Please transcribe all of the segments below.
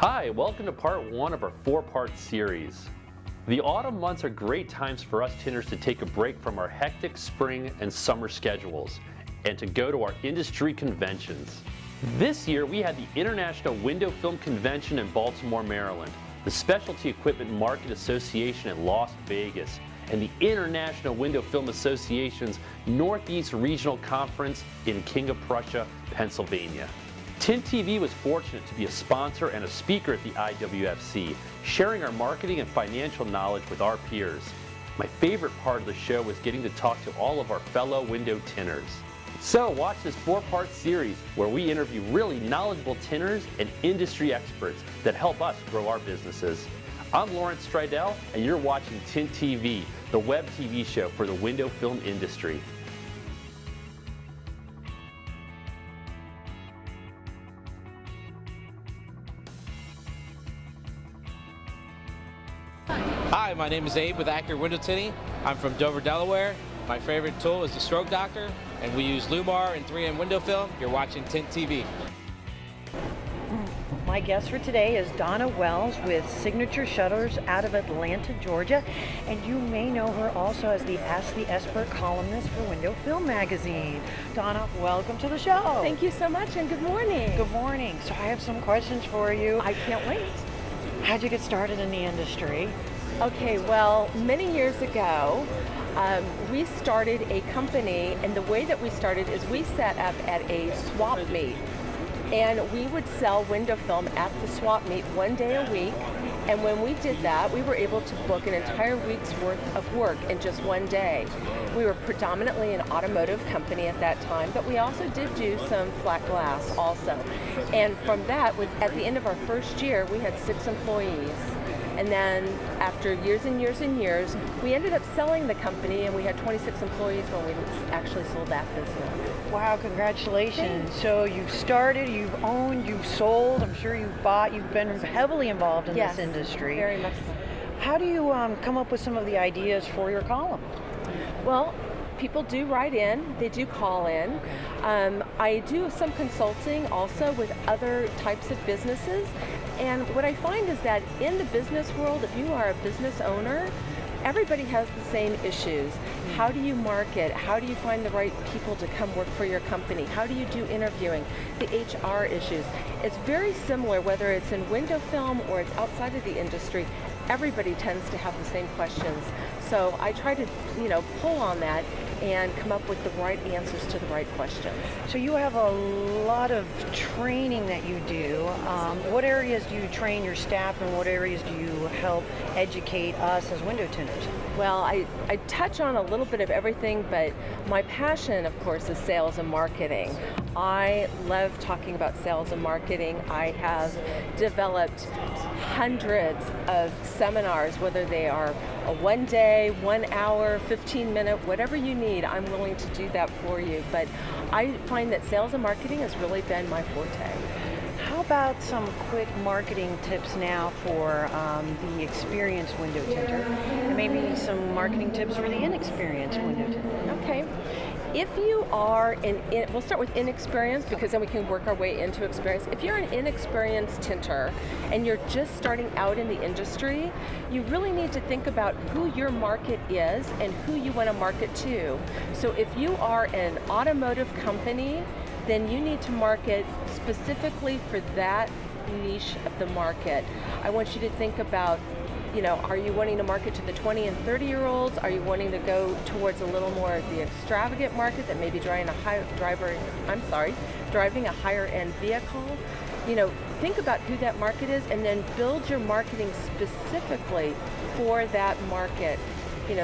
Hi, welcome to part one of our four-part series. The autumn months are great times for us tinters to take a break from our hectic spring and summer schedules and to go to our industry conventions. This year we had the International Window Film Convention in Baltimore, Maryland, the Specialty Equipment Market Association in Las Vegas, and the International Window Film Association's Northeast Regional Conference in King of Prussia, Pennsylvania. Tint TV was fortunate to be a sponsor and a speaker at the IWFC, sharing our marketing and financial knowledge with our peers. My favorite part of the show was getting to talk to all of our fellow window tinters. So watch this four-part series where we interview really knowledgeable tinters and industry experts that help us grow our businesses. I'm Lawrence Stridell, and you're watching Tint TV, the web TV show for the window film industry. Hi, my name is Abe with Accurate Window Tinting. I'm from Dover, Delaware. My favorite tool is the Stroke Doctor, and we use Lumar and 3M window film. You're watching Tint TV. My guest for today is Donna Wells with Signature Shutters out of Atlanta, Georgia, and you may know her also as the Ask the Expert columnist for Window Film Magazine. Donna, welcome to the show. Thank you so much, and good morning. Good morning. So I have some questions for you. I can't wait. How'd you get started in the industry? Okay, well, many years ago, we started a company, and the way that we started is we set up at a swap meet, and we would sell window film at the swap meet one day a week. And when we did that, we were able to book an entire week's worth of work in just one day. We were predominantly an automotive company at that time, but we also did do some flat glass also. And from that, at the end of our first year, we had 6 employees. And then after years and years and years, we ended up selling the company, and we had 26 employees when we actually sold that business. Wow, congratulations. Thanks. So you've started, you've owned, you've sold, I'm sure you've bought, you've been heavily involved in this industry. Very much so. How do you come up with some of the ideas for your column? Well, people do write in, they do call in. I do some consulting also with other types of businesses. And what I find is that in the business world, if you are a business owner, everybody has the same issues. How do you market? How do you find the right people to come work for your company? How do you do interviewing? The HR issues. It's very similar whether it's in window film or it's outside of the industry. Everybody tends to have the same questions. So I try to, pull on that and come up with the right answers to the right questions. So you have a lot of training that you do. What areas do you train your staff, and what areas do you help educate us as window tinters? Well, I touch on a little bit of everything, but my passion, of course, is sales and marketing. I love talking about sales and marketing. I have developed hundreds of seminars, whether they are a 1 day, 1 hour, 15-minute, whatever you need, I'm willing to do that for you. But I find that sales and marketing has really been my forte. How about some quick marketing tips now for the experienced window tinter, and maybe some marketing tips for the inexperienced window tinter? Okay. If you are we'll start with inexperienced, because then we can work our way into experience. If you're an inexperienced tinter and you're just starting out in the industry, you really need to think about who your market is and who you want to market to. So if you are an automotive company, then you need to market specifically for that niche of the market. I want you to think about, are you wanting to market to the 20 and 30-year-olds? Are you wanting to go towards a little more of the extravagant market that may be driving a higher-end vehicle? Think about who that market is, and then build your marketing specifically for that market.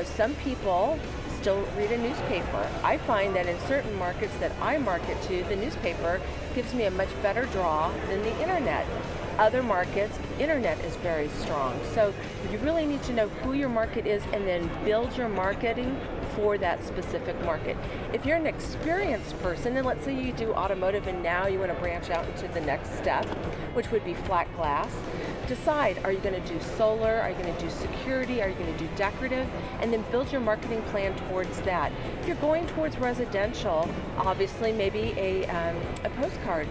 Some people still read a newspaper. I find that in certain markets that I market to, the newspaper gives me a much better draw than the internet. Other markets, internet is very strong. So you really need to know who your market is and then build your marketing for that specific market. If you're an experienced person, and let's say you do automotive and now you want to branch out into the next step, which would be flat glass, decide, are you going to do solar, are you going to do security, are you going to do decorative, and then build your marketing plan towards that. If you're going towards residential, obviously maybe a postcard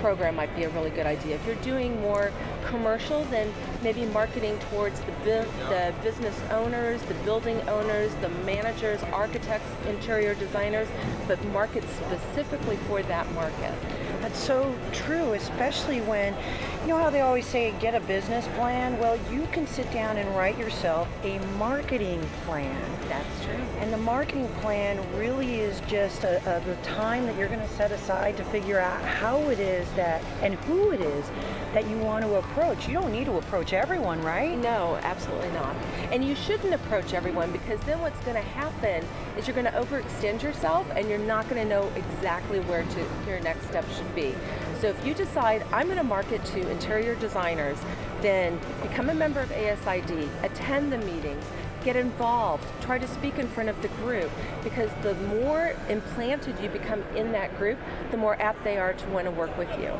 program might be a really good idea. If you're doing more commercial, then maybe marketing towards the business owners, the building owners, the managers, architects, interior designers, but market specifically for that market. That's so true, especially when, you know how they always say get a business plan? Well, you can sit down and write yourself a marketing plan. That's true. And the marketing plan really is just the time that you're going to set aside to figure out how it is that, and who it is that you want to approach. You don't need to approach everyone, right? No, absolutely not. And you shouldn't approach everyone, because then what's going to happen is you're going to overextend yourself and you're not going to know exactly where your next step should be. So if you decide I'm going to market to interior designers, then become a member of ASID, attend the meetings, get involved, try to speak in front of the group, because the more implanted you become in that group, the more apt they are to want to work with you.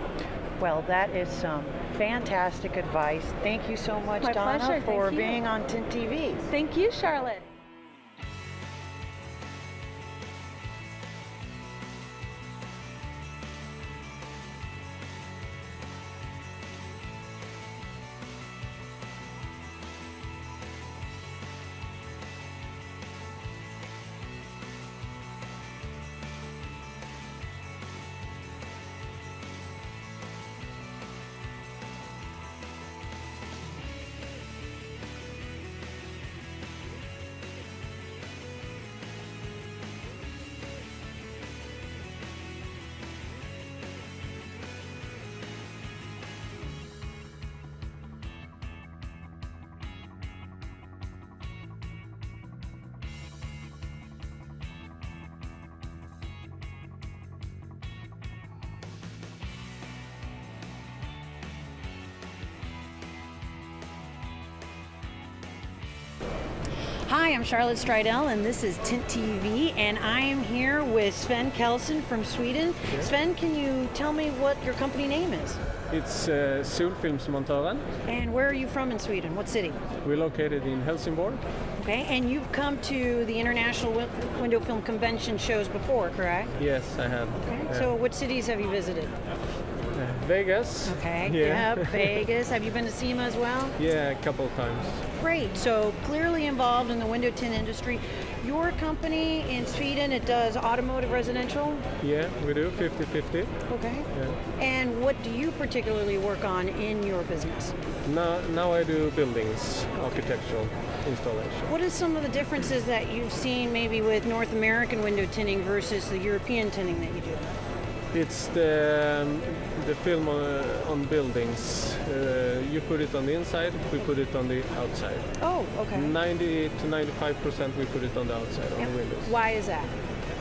Well, that is some fantastic advice. Thank you so much, My Donna, pleasure. for Thank you. being on Tint TV. Thank you, Charlotte. Hi, I'm Charlotte Stridell, and this is Tint TV, and I am here with Sven Kelsen from Sweden. Yeah. Sven, can you tell me what your company name is? It's Solfilmsmontören. And where are you from in Sweden? What city? We're located in Helsingborg. Okay, and you've come to the International Window Film Convention shows before, correct? Yes, I have. Okay, Yeah. so what cities have you visited? Vegas. Okay, Yeah. yep, Vegas. Have you been to SEMA as well? Yeah, a couple of times. Great, so clearly involved in the window tint industry. Your company in Sweden, it does automotive residential? Yeah, we do 50-50. Okay. Yeah. And what do you particularly work on in your business? Now I do buildings, architectural installation. What is some of the differences that you've seen maybe with North American window tinting versus the European tinting that you do? It's the film on buildings. You put it on the inside, we put it on the outside. Oh, okay. 90 to 95% we put it on the outside, on the windows. Why is that?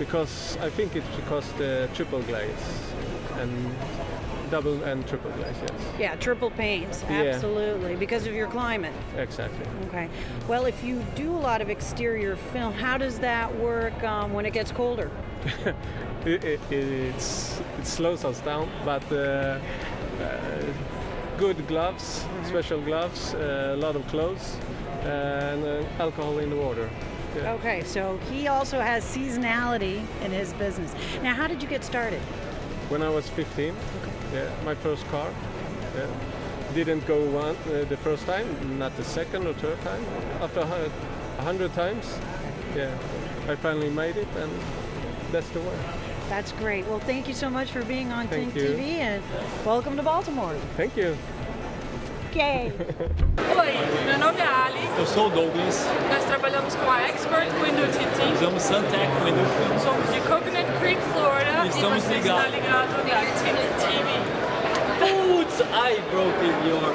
Because I think it's because the triple glaze and double and triple glaze, yes. Yeah, triple panes, Yeah. absolutely, because of your climate. Exactly. Okay. Well, if you do a lot of exterior film, how does that work when it gets colder? It slows us down, but good gloves, special gloves, a lot of clothes, and alcohol in the water. Yeah. Okay, so he also has seasonality in his business. Now, how did you get started? When I was 15, yeah, my first car. Yeah. Didn't go the first time, not the second or third time. After 100 times, yeah, I finally made it, and that's the way. That's great. Well, thank you so much for being on Tint Thank you. TV, and welcome to Baltimore. Thank you. Yay! Oi, meu nome é Ali, Eu sou o Douglas, nós trabalhamos com a Expert Window Tinting, usamos Suntec Window Film. somos de Coconut Creek, Florida, Estamos e você ligados. está ligado na Tint TV. Putz, I broke your